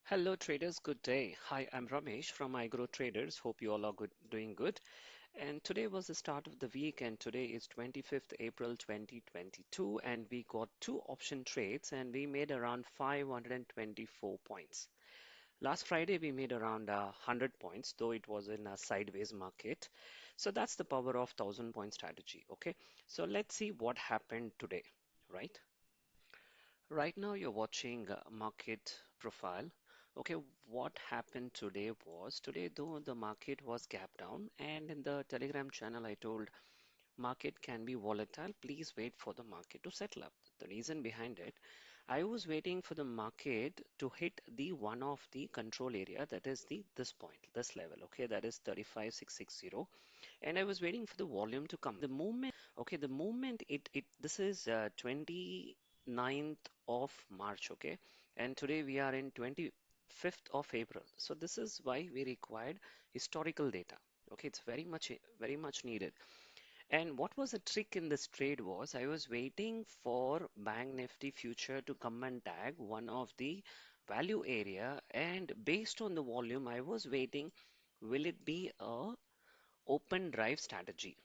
Hello traders, good day. Hi, I'm Ramesh from iGrow Traders. Hope you all are doing good. And today was the start of the week, and today is 25th April 2022, and we got two option trades, and we made around 524 points. Last Friday we made around 100 points, though it was in a sideways market. So that's the power of 1,000 point strategy. Okay, so let's see what happened today, right? Right now, you're watching market profile. Okay, what happened today was today, though the market was gap down, and in the Telegram channel, I told market can be volatile. Please wait for the market to settle up. The reason behind it, I was waiting for the market to hit the one of the control area, that is the this point, this level. Okay, that is 35,660, and I was waiting for the volume to come. The moment it this is 29th of March, okay, and today we are in 25th of April. So this is why we required historical data. Okay, it's very much needed. And what was the trick in this trade was I was waiting for Bank Nifty future to come and tag one of the value area, and based on the volume, I was waiting, will it be a open drive strategy?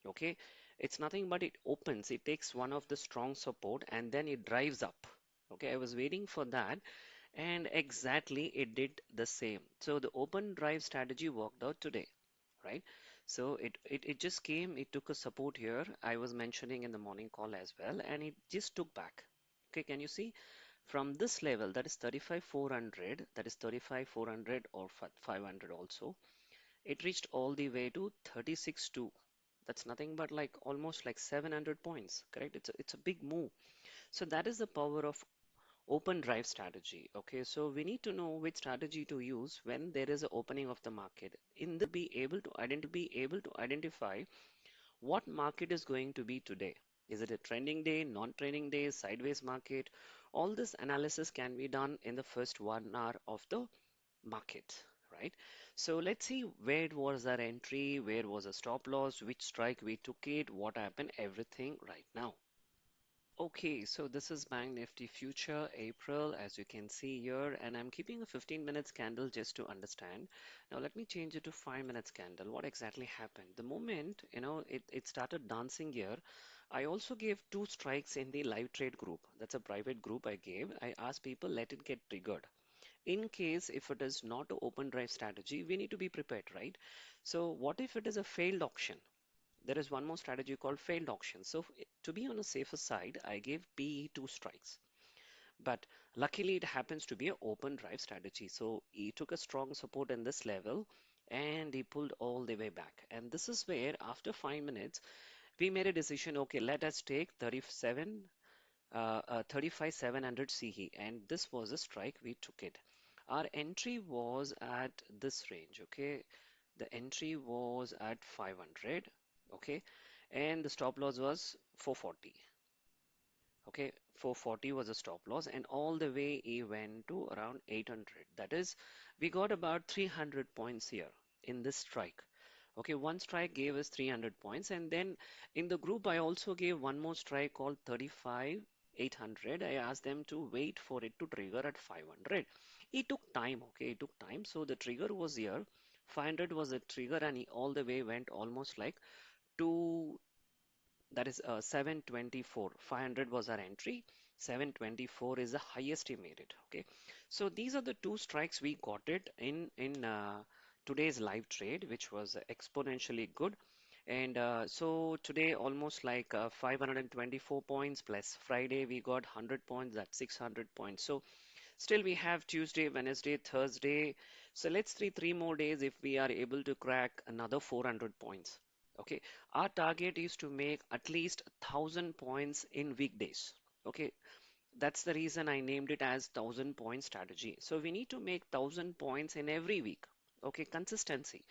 Okay, it's nothing but it opens, it takes one of the strong support and then it drives up. Okay, I was waiting for that, and exactly it did the same. So the open drive strategy worked out today, right? So it just came, it took a support here. I was mentioning in the morning call as well, and it just took back. Okay, can you see from this level, that is 35,400, that is 35,400 or 500 also, it reached all the way to 36.2. That's nothing but like almost like 700 points, correct? It's a big move. So that is the power of open drive strategy. Okay, so we need to know which strategy to use when there is an opening of the market. In this, be able to identify what market is going to be today. Is it a trending day, non-trending day, sideways market? All this analysis can be done in the first 1 hour of the market, right? So let's see where was our entry, where was a stop loss, which strike we took it, what happened, everything right now. Okay, so this is Bank Nifty Future April, as you can see here, and I'm keeping a 15 minutes candle just to understand. Now let me change it to 5 minutes candle. What exactly happened? The moment, it started dancing here, I also gave two strikes in the live trade group. That's a private group I gave. I asked people, let it get triggered. In case if it is not an open drive strategy, we need to be prepared, right? So what if it is a failed auction? There is one more strategy called failed auction. So to be on a safer side, I gave PE two strikes. But luckily, it happens to be an open drive strategy. So he took a strong support in this level and he pulled all the way back. And this is where, after 5 minutes, we made a decision. Okay, let us take 35 700 CE, and this was a strike. We took it. Our entry was at this range. Okay, the entry was at 500. Okay, and the stop loss was 440. Okay, 440 was a stop loss, and all the way he went to around 800. That is, we got about 300 points here in this strike. Okay, one strike gave us 300 points, and then in the group I also gave one more strike called 35 800. I asked them to wait for it to trigger at 500. It took time, okay, it took time. So the trigger was here. 500 was the trigger, and he all the way went almost like to, that is 724. 500 was our entry. 724 is the highest he made it. Okay, so these are the two strikes we got it in today's live trade, which was exponentially good. And so today almost like 524 points, plus Friday we got 100 points, that's 600 points. So still we have Tuesday, Wednesday, Thursday. So let's see 3 more days if we are able to crack another 400 points. Okay, our target is to make at least 1,000 points in weekdays. Okay, that's the reason I named it as 1,000 point strategy. So we need to make 1,000 points in every week. Okay, consistency.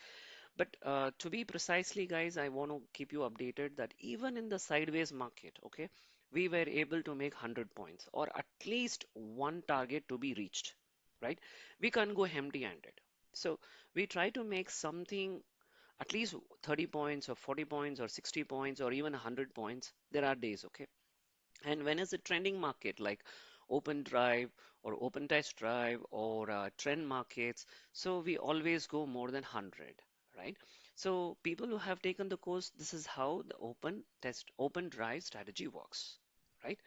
But to be precisely, guys, I want to keep you updated that even in the sideways market, okay, we were able to make 100 points or at least one target to be reached, right? We can't go empty-handed. So we try to make something at least 30 points or 40 points or 60 points or even 100 points. There are days, okay? And when is a trending market like open drive or open test drive or trend markets. So we always go more than 100, right? So people who have taken the course, this is how the open drive strategy works, right?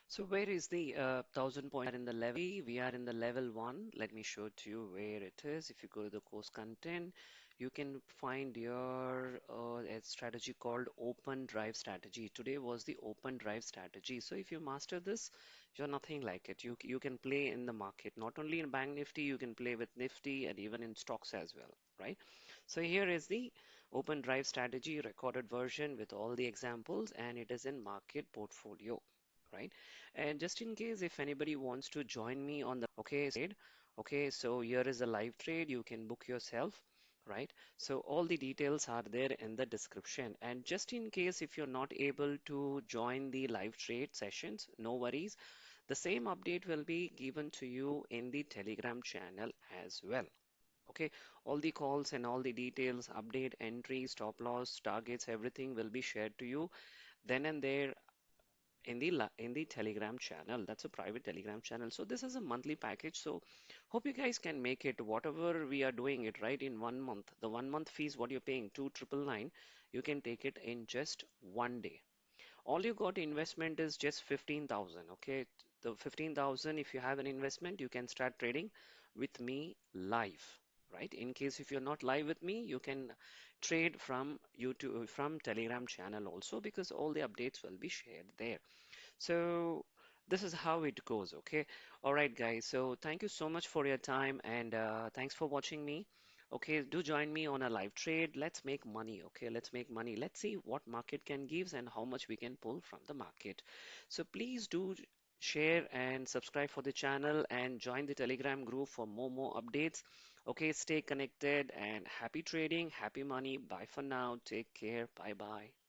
So where is the 1,000 point? In the level, we are in the level one. Let me show to you where it is. If you go to the course content, you can find your a strategy called open drive strategy. Today was the open drive strategy. So if you master this, you're nothing like it. You can play in the market, not only in Bank Nifty, you can play with Nifty and even in stocks as well, right? So here is the open drive strategy recorded version with all the examples, and it is in market portfolio, right? And just in case if anybody wants to join me on the trade, okay, so here is a live trade, you can book yourself, right? So all the details are there in the description. And just in case if you're not able to join the live trade sessions, no worries. The same update will be given to you in the Telegram channel as well. Okay, all the calls and all the details, update, entry, stop loss, targets, everything will be shared to you then and there in the Telegram channel. That's a private Telegram channel. So this is a monthly package. So hope you guys can make it. Whatever we are doing it right in 1 month. The 1 month fees, what you're paying, 2,999, you can take it in just one day. All you got investment is just 15,000. Okay, the 15,000. If you have an investment, you can start trading with me live. Right? In case if you're not live with me, you can trade from YouTube, from Telegram channel also because all the updates will be shared there. So this is how it goes, okay? All right, guys. So thank you so much for your time and thanks for watching me. Okay, do join me on a live trade. Let's make money, okay? Let's make money. Let's see what market can gives and how much we can pull from the market. So please do share and subscribe for the channel and join the Telegram group for more updates. Okay, stay connected and happy trading, happy money. Bye for now. Take care. Bye bye.